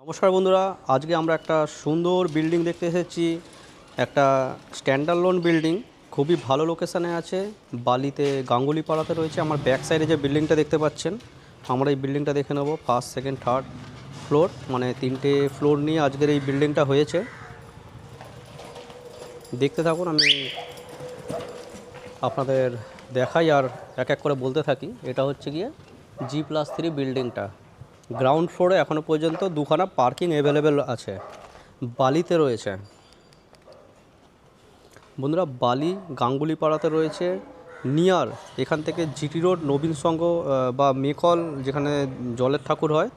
নমস্কার বন্ধুরা, আজকে আমরা একটা সুন্দর বিল্ডিং দেখতে এসেছি। একটা স্ট্যান্ডার্ড বিল্ডিং, খুবই ভালো লোকেশানে আছে, বালিতে গাঙ্গুলি পাড়াতে রয়েছে। আমার ব্যাক সাইডে যে বিল্ডিংটা দেখতে পাচ্ছেন, আমরা এই বিল্ডিংটা দেখে নেব। ফার্স্ট, সেকেন্ড, থার্ড ফ্লোর, মানে তিনটে ফ্লোর নিয়ে আজকের এই বিল্ডিংটা হয়েছে। দেখতে থাকুন, আমি আপনাদের দেখাই আর এক এক করে বলতে থাকি। এটা হচ্ছে গিয়ে G+3 বিল্ডিংটা। গ্রাউন্ড ফ্লোরে এখনও পর্যন্ত দুখানা পার্কিং অ্যাভেলেবেল আছে, বালিতে রয়েছে। বন্ধুরা, বালি গাঙ্গুলি পাড়াতে রয়েছে, নিয়ার এখান থেকে জিটি রোড, নবীন সংঘ বা মেকল যেখানে জলের ঠাকুর হয়,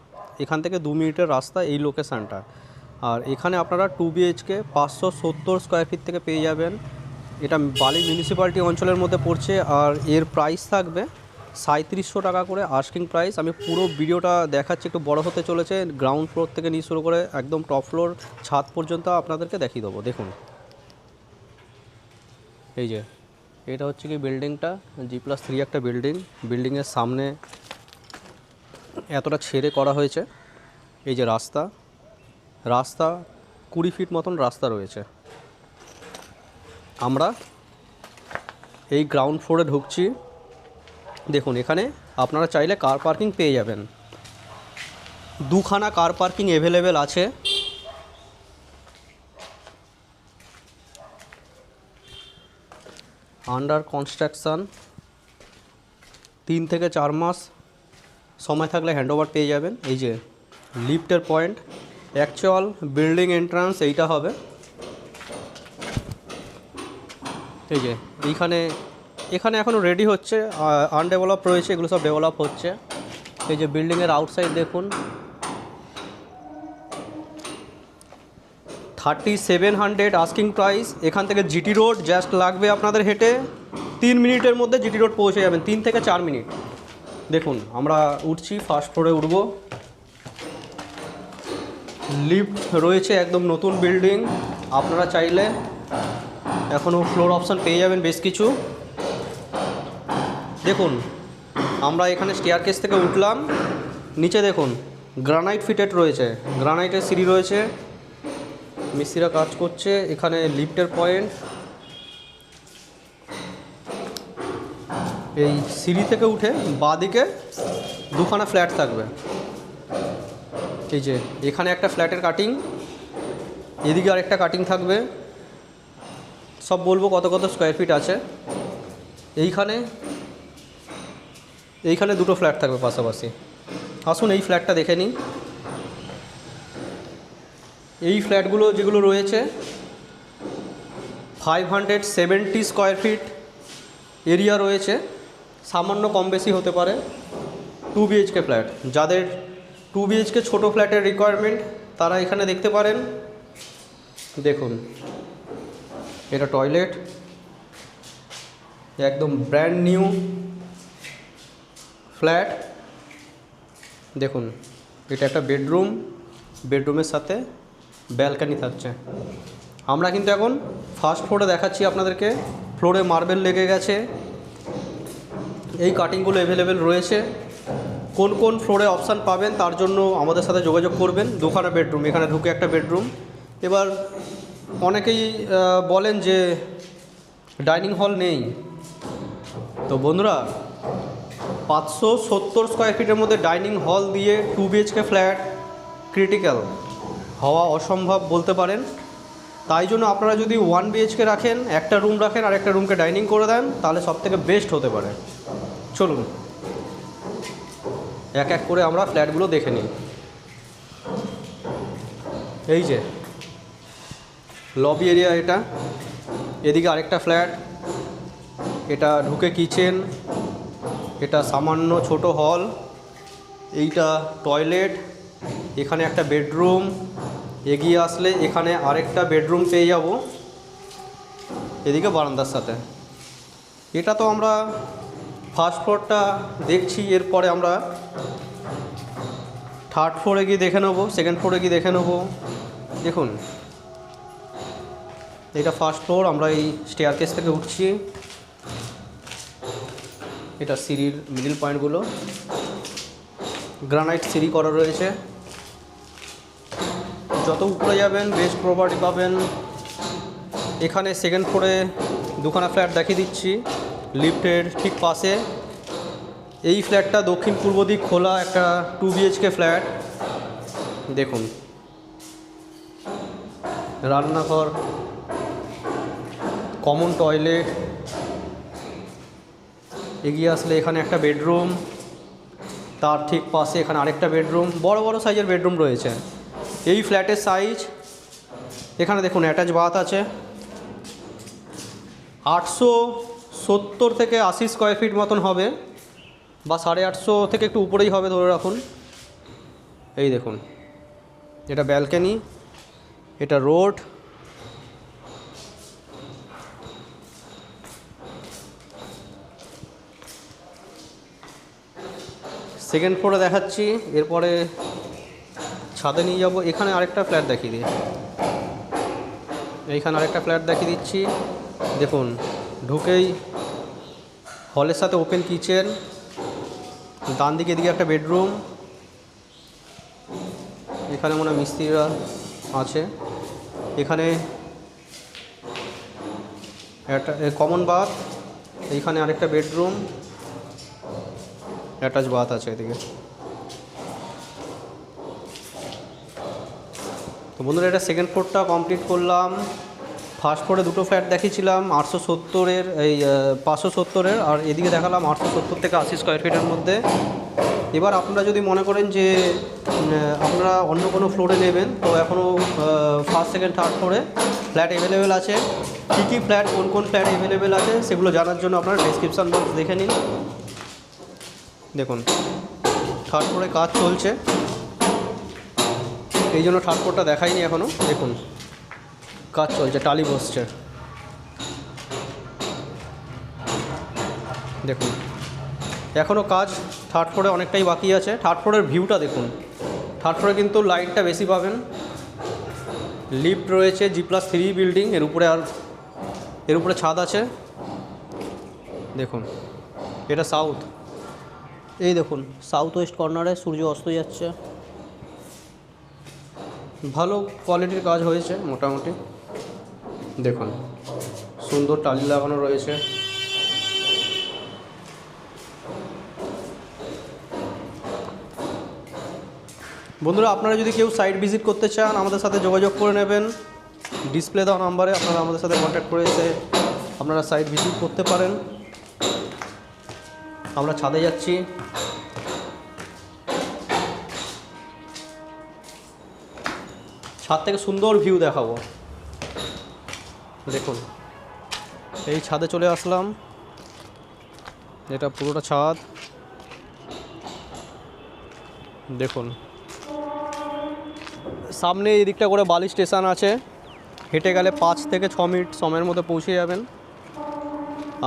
এখান থেকে 2 মিনিটের রাস্তা এই লোকেশানটা। আর এখানে আপনারা 2 BHK 570 স্কোয়ার ফিট থেকে পেয়ে যাবেন। এটা বালি মিউনিসিপ্যালিটি অঞ্চলের মধ্যে পড়ছে। আর এর প্রাইস থাকবে 3700 টাকা করে আস্কিং প্রাইস। আমি পুরো ভিডিওটা দেখাচ্ছি, একটু বড় হতে চলেছে। গ্রাউন্ড ফ্লোর থেকে নিয়ে শুরু করে একদম টপ ফ্লোর ছাদ পর্যন্ত আপনাদেরকে দেখিয়ে দেবো। দেখুন, এই যে এটা হচ্ছে কি বিল্ডিংটা, G+3 একটা বিল্ডিংয়ের সামনে এতটা ছেড়ে করা হয়েছে। এই যে রাস্তা 20 ফিট মতন রাস্তা রয়েছে। আমরা এই গ্রাউন্ড ফ্লোরে ঢুকছি। দেখুন, এখানে আপনারা চাইলে কার পার্কিং পেয়ে যাবেন। দুখানা কার পার্কিং অ্যাভেলেবেল আছে। আন্ডার কনস্ট্রাকশান, 3 থেকে 4 মাস সময় থাকলে হ্যান্ডওভার পেয়ে যাবেন। এই যে লিফটের পয়েন্ট, অ্যাকচুয়াল বিল্ডিং এন্ট্রান্স এইটা হবে। এই যে এখানে এখনও রেডি হচ্ছে, আনডেভেলপ রয়েছে, এগুলো সব ডেভেলপ হচ্ছে। এই যে বিল্ডিংয়ের আউটসাইড দেখুন, 3700 আস্কিং প্রাইস। এখান থেকে জিটি রোড জাস্ট লাগবে আপনাদের হেঁটে 3 মিনিটের মধ্যে জিটি রোড পৌঁছে যাবেন, 3 থেকে 4 মিনিট। দেখুন, আমরা উঠছি, ফার্স্ট ফ্লোরে উঠব। লিফট রয়েছে, একদম নতুন বিল্ডিং। আপনারা চাইলে এখনও ফ্লোর অপশান পেয়ে যাবেন বেশ কিছু। দেখুন, আমরা এখানে স্টেয়ারকেস থেকে উঠলাম, নিচে দেখুন গ্রানাইট ফিটেড রয়েছে, গ্রানাইটের সিঁড়ি রয়েছে, মিস্ত্রিরা কাজ করছে। এখানে লিফটের পয়েন্ট, এই সিঁড়ি থেকে উঠে বাঁদিকে দুখানা ফ্ল্যাট থাকবে। এই যে এখানে একটা ফ্ল্যাটের কাটিং, এদিকে আরেকটা কাটিং থাকবে। সব বলবো কত কত স্কোয়ার ফিট আছে। এইখানে দুটো ফ্ল্যাট থাকবে পাশাপাশি। আসুন এই ফ্ল্যাটটা দেখে নিই। এই ফ্ল্যাটগুলো যেগুলো রয়েছে 570 স্কোয়ার ফিট এরিয়া রয়েছে, সামান্য কম বেশি হতে পারে। 2 BHK ফ্ল্যাট, যাদের 2 BHK ছোটো ফ্ল্যাটের রিকোয়ারমেন্ট তারা এখানে দেখতে পারেন। দেখুন, এটা টয়লেট, একদম ব্র্যান্ড নিউ ফ্ল্যাট। দেখুন, এটা একটা বেডরুমের সাথে ব্যালকানি থাকছে। আমরা কিন্তু এখন ফার্স্ট ফ্লোরে দেখাচ্ছি আপনাদেরকে। ফ্লোরে মার্বেল লেগে গেছে, এই কাটিংগুলো অ্যাভেলেবেল রয়েছে। কোন কোন ফ্লোরে অপশান পাবেন তার জন্য আমাদের সাথে যোগাযোগ করবেন। দুখানা বেডরুম, এখানে ঢুকে একটা বেডরুম। এবার অনেকেই বলেন যে ডাইনিং হল নেই, তো বন্ধুরা 570 স্কোয়ার ফিটের মধ্যে ডাইনিং হল দিয়ে 2 BHK ফ্ল্যাট ক্রিটিক্যাল হওয়া অসম্ভব বলতে পারেন। তাই জন্য আপনারা যদি 1 BHK রাখেন, একটা রুম রাখেন আর একটা রুমকে ডাইনিং করে দেন, তাহলে সবথেকে বেস্ট হতে পারে। চলুন এক এক করে আমরা ফ্ল্যাটগুলো দেখে নিই। এই যে লবি এরিয়া, এটা এদিকে আরেকটা ফ্ল্যাট, এটা ঢুকে কিচেন, এটা সামান্য ছোট হল, এইটা টয়লেট, এখানে একটা বেডরুম। এগিয়ে আসলে এখানে আরেকটা বেডরুম পেয়ে যাব, এদিকে বারান্দার সাথে। এটা তো আমরা ফার্স্ট ফ্লোরটা দেখছি, এরপরে আমরা থার্ড ফ্লোরে গিয়ে দেখে নেবো, সেকেন্ড ফ্লোরে গিয়ে দেখে নেবো। দেখুন, এটা ফার্স্ট ফ্লোর, আমরা এই স্টেয়ারকেস থেকে উঠছি। এটা সিঁড়ির মিডল পয়েন্টগুলো, গ্রানাইট সিঁড়ি করা রয়েছে। যত উপরে যাবেন বেস্ট প্রপার্টি পাবেন। এখানে সেকেন্ড ফ্লোরে দুখানা ফ্ল্যাট দেখিয়ে দিচ্ছি লিফটের ঠিক পাশে। এই ফ্ল্যাটটা দক্ষিণ পূর্ব দিক খোলা একটা 2 BHK ফ্ল্যাট। দেখুন রান্নাঘর, কমন টয়লেট, এগিয়ে আসলে এখানে একটা বেডরুম, তার ঠিক পাশে এখানে আরেকটা বেডরুম, বড় বড় সাইজের বেডরুম রয়েছে। এই ফ্ল্যাটের সাইজ এখানে দেখুন অ্যাটাচ বাথ আছে। 870 থেকে 80 স্কোয়ার ফিট মতন হবে, বা 850 থেকে একটু উপরেই হবে ধরে রাখুন। এই দেখুন এটা ব্যালকনি, এটা রোড। সেকেন্ড ফ্লোরে দেখাচ্ছি, এরপরে ছাদে নিয়ে যাব। এখানে আরেকটা ফ্ল্যাট দেখিয়ে দিই, এইখানে আরেকটা ফ্ল্যাট দেখিয়ে দিচ্ছি। দেখুন ঢুকেই হলের সাথে ওপেন কিচেন, ডান দিকে এদিকে একটা বেডরুম, এখানে মনে হয় মিস্ত্রিরা আছে। এখানে একটা কমন বাথ, এইখানে আরেকটা বেডরুম, অ্যাটাচ বাথ আছে এদিকে। তো বন্ধুরা এটা সেকেন্ড ফ্লোরটা কমপ্লিট করলাম। ফার্স্ট ফ্লোরে দুটো ফ্ল্যাট দেখিয়েছিলাম 870-এর, এই 570-এর, আর এদিকে দেখালাম 870 থেকে 80 স্কোয়ার ফিটের মধ্যে। এবার আপনারা যদি মনে করেন যে আপনারা অন্য কোনো ফ্লোরে নেবেন, তো এখনও ফার্স্ট সেকেন্ড থার্ড ফ্লোরে ফ্ল্যাট অ্যাভেলেবেল আছে। কী কী ফ্ল্যাট, কোন কোন ফ্ল্যাট অ্যাভেলেবেল আছে সেগুলো জানার জন্য আপনারা ডেসক্রিপশান বক্স দেখে নিন। দেখুন থার্ড ফ্লোরে কাজ চলছে, এই জন্য থার্ড ফ্লোরটা দেখাইনি এখনও। দেখুন কাজ চলছে, টালি বসছে। দেখুন এখনও কাজ থার্ড ফ্লোরে অনেকটাই বাকি আছে। থার্ড ফ্লোরের ভিউটা দেখুন, থার্ড ফ্লোরে কিন্তু লাইটটা বেশি পাবেন। লিফট রয়েছে, G+3 বিল্ডিং, এর উপরে ছাদ আছে। দেখুন এটা সাউথ, এই দেখুন সাউথ ওয়েস্ট কর্নারে সূর্য অস্ত যাচ্ছে। ভালো কোয়ালিটির কাজ হয়েছে মোটামুটি। দেখুন সুন্দর টালি লাগানো রয়েছে। বন্ধুরা আপনারা যদি কেউ সাইট ভিজিট করতে চান আমাদের সাথে যোগাযোগ করে নেবেন। ডিসপ্লে দেওয়া নাম্বারে আপনারা আমাদের সাথে কন্ট্যাক্ট করে এসে আপনারা সাইট ভিজিট করতে পারেন। আমরা ছাদে যাচ্ছি। ছাদ থেকে সুন্দর ভিউ দেখাবো। দেখুন এই ছাদে চলে আসলাম, এটা পুরোটা ছাদ। দেখুন সামনে এই দিকটা করে বালি স্টেশন আছে, হেঁটে গেলে 5 থেকে 6 মিনিট সময়ের মধ্যে পৌঁছে যাবেন।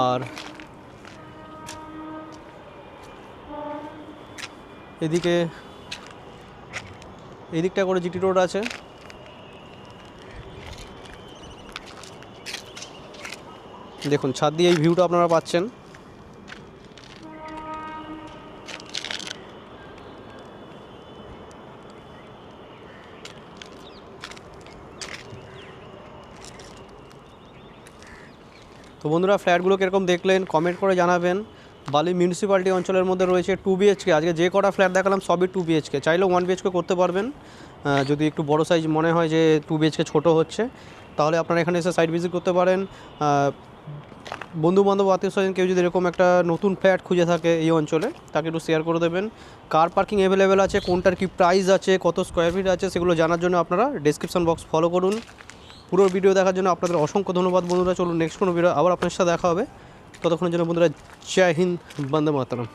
আর এই দিকটা করে জিটি রোড আছে। দেখুন ছাদ দিয়ে এই ভিউটা আপনারা পাচ্ছেন। তো বন্ধুরা ফ্ল্যাটগুলো কীরকম দেখলেন কমেন্ট করে জানাবেন। বালি মিউনিসিপ্যালিটি অঞ্চলের মধ্যে রয়েছে 2 BHK। আজকে যে কটা ফ্ল্যাট দেখালাম সবই 2 BHK, চাইলেও 1 BHK করতে পারবেন। যদি একটু বড় সাইজ মনে হয় যে 2 BHK ছোটো হচ্ছে, তাহলে আপনারা এখানে এসে সাইট ভিজিট করতে পারেন। বন্ধুবান্ধব আত্মীয়স্বজন কেউ যদি এরকম একটা নতুন ফ্ল্যাট খুঁজে থাকে এই অঞ্চলে, তাকে একটু শেয়ার করে দেবেন। কার পার্কিং অ্যাভেলেবেল আছে, কোনটার কী প্রাইস আছে, কত স্কোয়ার ফিট আছে, সেগুলো জানার জন্য আপনারা ডেসক্রিপশন বক্স ফলো করুন। পুরো ভিডিও দেখার জন্য আপনাদের অসংখ্য ধন্যবাদ বন্ধুরা। চলুন নেক্সট কোনো ভিডিও আবার আপনার সাথে দেখা হবে। ততক্ষণের জন্য বন্ধুরা জয় হিন্দ, বন্দে মাতরম।